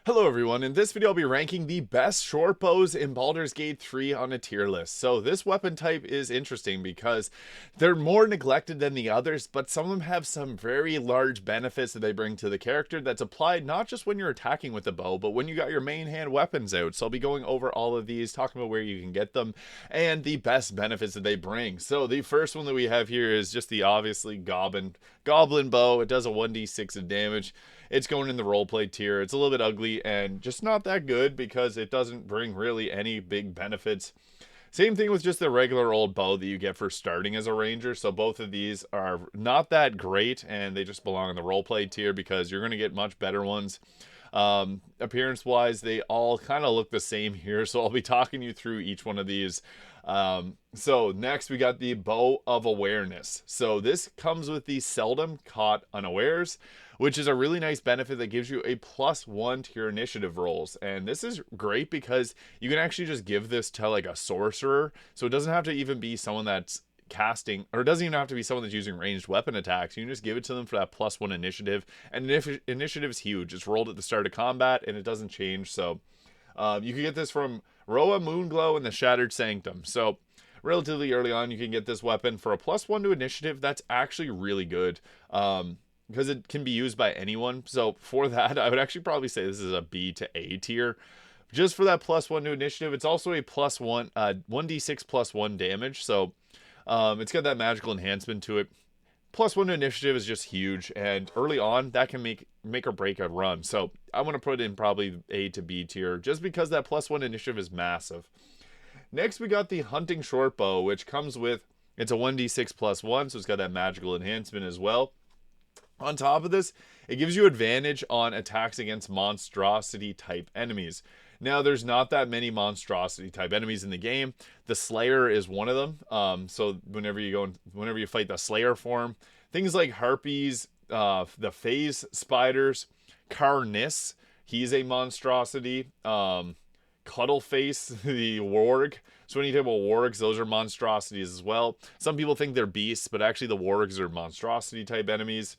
Hello everyone, in this video I'll be ranking the best short bows in Baldur's Gate 3 on a tier list. So this weapon type is interesting because they're more neglected than the others, but some of them have some very large benefits that they bring to the character that's applied not just when you're attacking with the bow, but when you got your main hand weapons out. So I'll be going over all of these, talking about where you can get them, and the best benefits that they bring. So the first one that we have here is just the obviously Goblin bow. It does a 1d6 of damage. It's going in the roleplay tier. It's a little bit ugly and just not that good because it doesn't bring really any big benefits. Same thing with just the regular old bow that you get for starting as a ranger. So both of these are not that great and they just belong in the roleplay tier because you're going to get much better ones. Appearance wise, they all kind of look the same here. So I'll be talking you through each one of these. So next we got the Bow of Awareness. So this comes with the Seldom Caught Unawares, which is a really nice benefit that gives you a +1 to your initiative rolls. And this is great because you can actually just give this to like a sorcerer. So it doesn't have to even be someone that's casting, or it doesn't even have to be someone that's using ranged weapon attacks. You can just give it to them for that +1 initiative. And initiative is huge. It's rolled at the start of combat and it doesn't change. So you can get this from Roa Moonglow and the Shattered Sanctum. So relatively early on, you can get this weapon for a +1 to initiative. That's actually really good. Because it can be used by anyone. So for that, I would actually probably say this is a B to A tier. Just for that +1 to initiative. It's also a +1, 1d6 +1 damage. So it's got that magical enhancement to it. +1 to initiative is just huge. And early on, that can make or break a run. So I'm going to put it in probably A to B tier. Just because that +1 initiative is massive. Next, we got the Hunting Shortbow, which comes with, it's a 1d6 +1. So it's got that magical enhancement as well. On top of this, it gives you advantage on attacks against monstrosity type enemies. Now, there's not that many monstrosity type enemies in the game. The Slayer is one of them. So whenever you fight the Slayer form, things like harpies, the phase spiders, Carniss, he's a monstrosity. Cuddleface, the warg. So when you talk about wargs, those are monstrosities as well. Some people think they're beasts, but actually the wargs are monstrosity type enemies.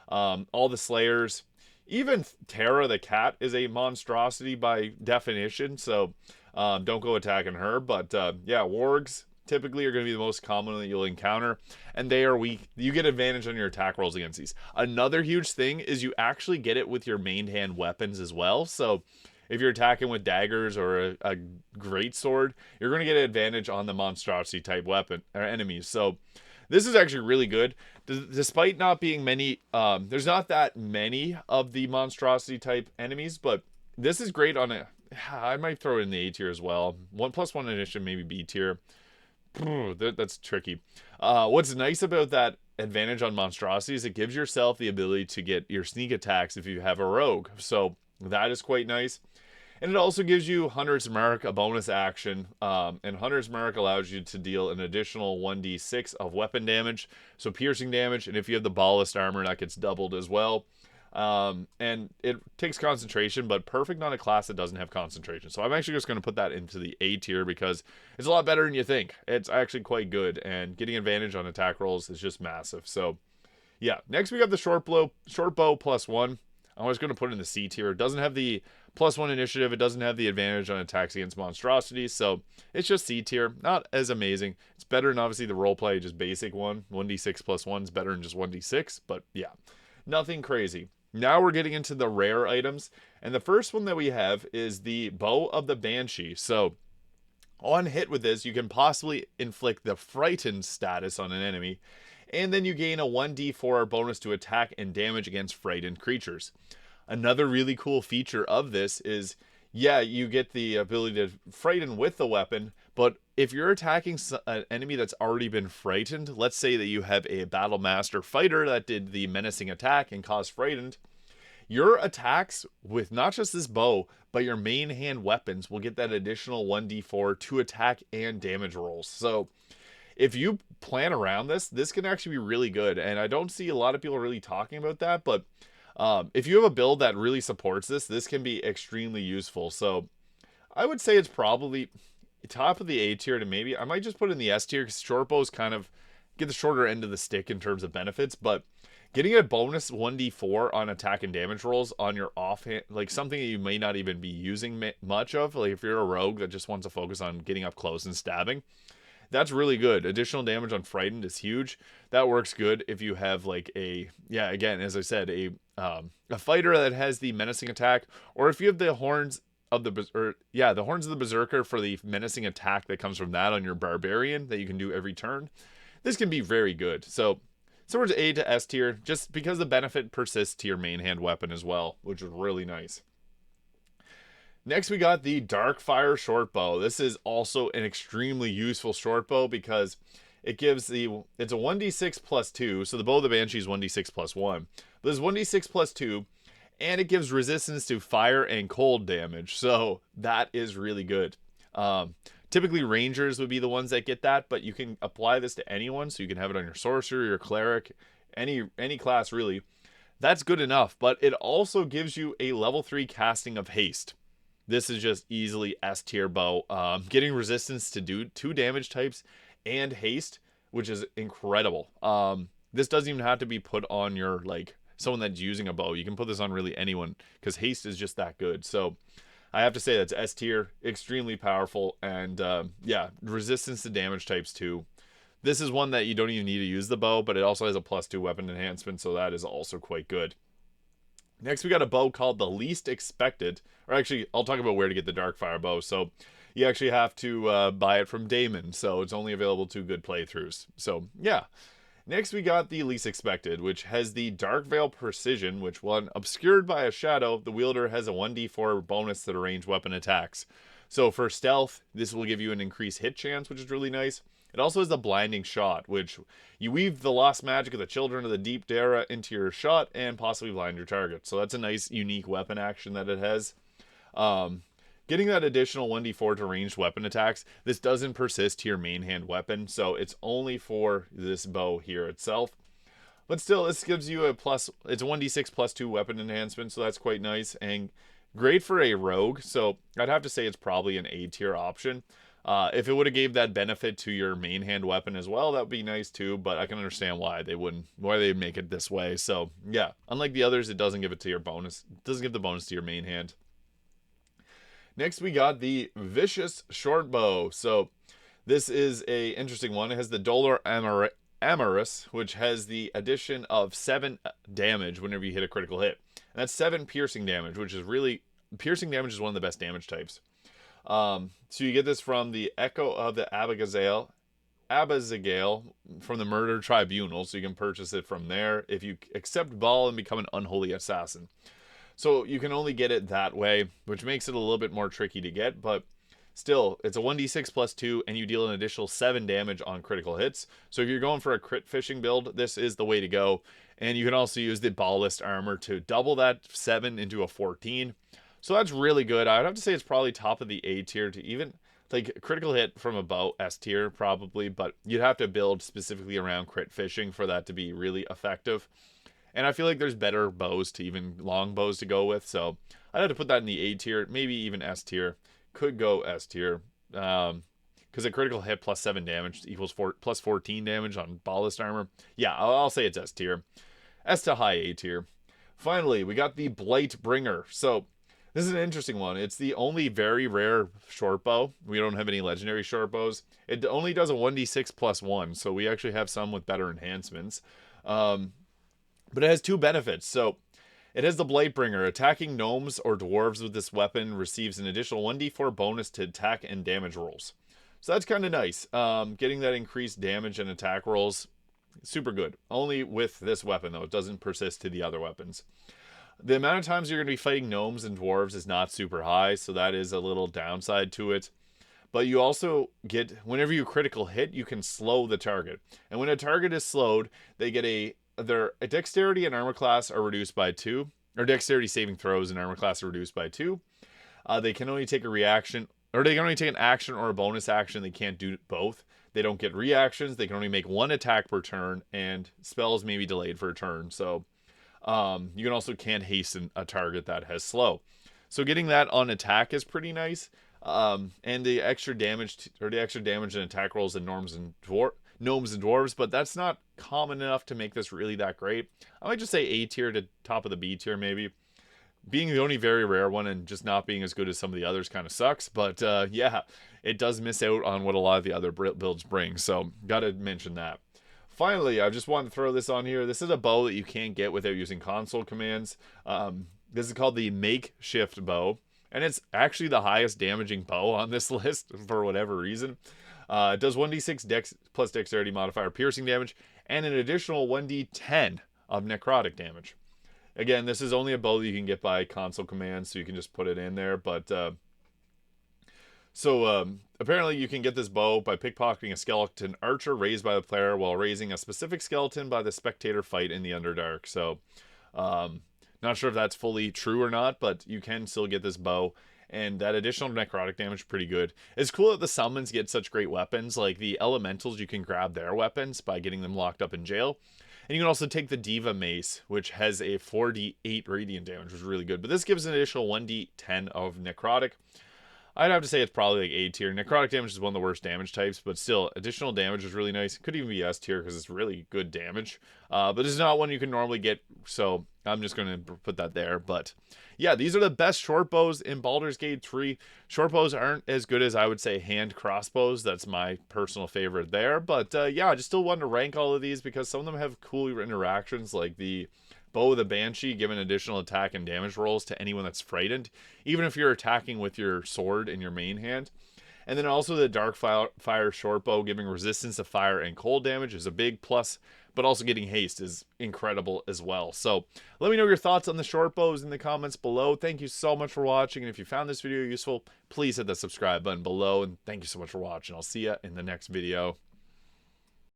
All the slayers, even Terra the cat is a monstrosity by definition, so don't go attacking her. But yeah, wargs typically are going to be the most common that you'll encounter, and they are weak. You get advantage on your attack rolls against these. Another huge thing is you actually get it with your main hand weapons as well. So if you're attacking with daggers or a great sword, you're going to get an advantage on the monstrosity type weapon or enemies. So this is actually really good. Despite not being many, there's not that many of the monstrosity type enemies, but this is great on it. I might throw it in the A tier as well. 1+1 initiative, maybe B tier. That's tricky. What's nice about that advantage on monstrosities, it gives yourself the ability to get your sneak attacks if you have a rogue. So that is quite nice. And it also gives you Hunter's Mark, a bonus action. And Hunter's Mark allows you to deal an additional 1d6 of weapon damage. So piercing damage. And if you have the ballast armor, that gets doubled as well. And it takes concentration, but perfect on a class that doesn't have concentration. So I'm actually just going to put that into the A tier because it's a lot better than you think. It's actually quite good. And getting advantage on attack rolls is just massive. So yeah, next we got the short bow +1. I'm just going to put it in the C tier. It doesn't have the +1 initiative. It doesn't have the advantage on attacks against monstrosities. So it's just C tier. Not as amazing. It's better than obviously the roleplay, just basic one. 1d6 +1 is better than just 1d6. But yeah, nothing crazy. Now we're getting into the rare items. And the first one that we have is the Bow of the Banshee. So on hit with this, you can possibly inflict the Frightened status on an enemy. And then you gain a 1d4 bonus to attack and damage against frightened creatures. Another really cool feature of this is, yeah, you get the ability to frighten with the weapon, but if you're attacking an enemy that's already been frightened, let's say that you have a Battle Master fighter that did the menacing attack and caused frightened, your attacks with not just this bow, but your main hand weapons will get that additional 1d4 to attack and damage rolls. So if you plan around this can actually be really good. And I don't see a lot of people really talking about that, but if you have a build that really supports this can be extremely useful. So I would say it's probably top of the A tier to maybe, I might just put it in the S tier because shortbows kind of get the shorter end of the stick in terms of benefits, but Getting a bonus 1d4 on attack and damage rolls on your offhand, like something that you may not even be using much of, like if you're a rogue that just wants to focus on getting up close and stabbing, that's really good. Additional damage on frightened is huge. That works good if you have like a, yeah, again, as I said, a fighter that has the menacing attack, or if you have the horns of the the horns of the berserker for the menacing attack that comes from that on your barbarian that you can do every turn. This can be very good. So swords A to S tier, just because the benefit persists to your main hand weapon as well, which is really nice. Next, we got the Darkfire Shortbow. This is also an extremely useful shortbow because it gives it's a 1d6 plus 2, so the Bow of the Banshee is 1d6 plus 1. But it's 1d6 plus 2, and it gives resistance to fire and cold damage, so that is really good. Typically, rangers would be the ones that get that, but you can apply this to anyone, so you can have it on your sorcerer, your cleric, any class really. That's good enough, but it also gives you a level 3 casting of haste. This is just easily S tier bow. Getting resistance to do 2 damage types and haste, which is incredible. This doesn't even have to be put on your, like, someone that's using a bow. You can put this on really anyone because haste is just that good. So I have to say that's S tier, extremely powerful, and yeah, resistance to damage types too. This is one that you don't even need to use the bow, but it also has a +2 weapon enhancement, so that is also quite good. Next, we got a bow called the Least Expected, or actually, I'll talk about where to get the Darkfire bow. So you actually have to buy it from Damon, so it's only available to good playthroughs. So yeah. Next, we got the Least Expected, which has the Dark Veil Precision, which, when obscured by a shadow, the wielder has a 1d4 bonus to the ranged weapon attacks. So for stealth, this will give you an increased hit chance, which is really nice. It also has the Blinding Shot, which you weave the lost magic of the Children of the Deep Dara into your shot and possibly blind your target. So that's a nice, unique weapon action that it has. Getting that additional 1d4 to ranged weapon attacks, this doesn't persist to your main hand weapon, so it's only for this bow here itself. But still, this gives you it's a 1d6 plus 2 weapon enhancement, so that's quite nice and great for a rogue. So I'd have to say it's probably an A tier option. If it would have gave that benefit to your main hand weapon as well, that would be nice too, but I can understand why they'd make it this way. So yeah, unlike the others, it doesn't give it to your bonus. It doesn't give the bonus to your main hand. Next, we got the Vicious Shortbow. So this is a interesting one. It has the Dolor Amorous, which has the addition of 7 damage whenever you hit a critical hit. And that's 7 piercing damage, which is really... Piercing damage is one of the best damage types. So you get this from the Echo of the Abigail from the Murder Tribunal, so you can purchase it from there if you accept Baal and become an unholy assassin. So you can only get it that way, which makes it a little bit more tricky to get, but still, it's a 1d6 plus 2, and you deal an additional 7 damage on critical hits. So if you're going for a crit fishing build, this is the way to go. And you can also use the Ballist Armor to double that 7 into a 14. So that's really good. I would have to say it's probably top of the A tier to even, like, critical hit from a bow, S tier probably, but you'd have to build specifically around crit fishing for that to be really effective. And I feel like there's better bows to even long bows to go with. So I'd have to put that in the A tier, maybe even S tier. Could go S tier. Because a critical hit plus 7 damage equals plus 14 damage on Ballist Armor. Yeah, I'll say it's S tier. S to high A tier. Finally, we got the Blight Bringer. So this is an interesting one. It's the only very rare short bow. We don't have any legendary short bows. It only does a 1d6 plus 1. So we actually have some with better enhancements. But it has 2 benefits. So it has the Blightbringer. Attacking gnomes or dwarves with this weapon receives an additional 1d4 bonus to attack and damage rolls. So that's kind of nice. Getting that increased damage and attack rolls, super good. Only with this weapon, though. It doesn't persist to the other weapons. The amount of times you're going to be fighting gnomes and dwarves is not super high, so that is a little downside to it. But you also get, whenever you critical hit, you can slow the target. And when a target is slowed, they get their dexterity and armor class are reduced by 2, or dexterity saving throws and armor class are reduced by 2. They can only take a reaction, or they can only take an action or a bonus action. They can't do both. They don't get reactions. They can only make 1 attack per turn, and spells may be delayed for a turn. So you can also can't hasten a target that has slow. So getting that on attack is pretty nice. And the extra damage and attack rolls in gnomes and gnomes and dwarves, but that's not common enough to make this really that great. I might just say A tier to top of the B tier maybe. Being the only very rare one and just not being as good as some of the others kind of sucks, but yeah, it does miss out on what a lot of the other builds bring, so gotta mention that. Finally, I just wanted to throw this on here. This is a bow that you can't get without using console commands. This is called the makeshift bow, and it's actually the highest damaging bow on this list for whatever reason. It does 1d6 dex plus dexterity modifier piercing damage, and an additional 1d10 of necrotic damage. Again, this is only a bow that you can get by console commands, so you can just put it in there. But apparently you can get this bow by pickpocketing a skeleton archer raised by the player while raising a specific skeleton by the spectator fight in the Underdark. So, not sure if that's fully true or not, but you can still get this bow. And that additional necrotic damage is pretty good. It's cool that the summons get such great weapons. Like the elementals, you can grab their weapons by getting them locked up in jail. And you can also take the Diva Mace, which has a 4d8 radiant damage, which is really good. But this gives an additional 1d10 of necrotic. I'd have to say it's probably like A tier. Necrotic damage is one of the worst damage types, but still, additional damage is really nice. It could even be S tier because it's really good damage. But it's not one you can normally get, so I'm just going to put that there. But yeah, these are the best short bows in Baldur's Gate 3. Short bows aren't as good as I would say hand crossbows. That's my personal favorite there. But yeah, I just still wanted to rank all of these because some of them have cool interactions, like the Bow of the Banshee, giving additional attack and damage rolls to anyone that's frightened, even if you're attacking with your sword in your main hand. And then also the Dark Fire Shortbow, giving resistance to fire and cold damage is a big plus, but also getting haste is incredible as well. So let me know your thoughts on the Shortbows in the comments below. Thank you so much for watching, and if you found this video useful, please hit the subscribe button below, and thank you so much for watching. I'll see you in the next video.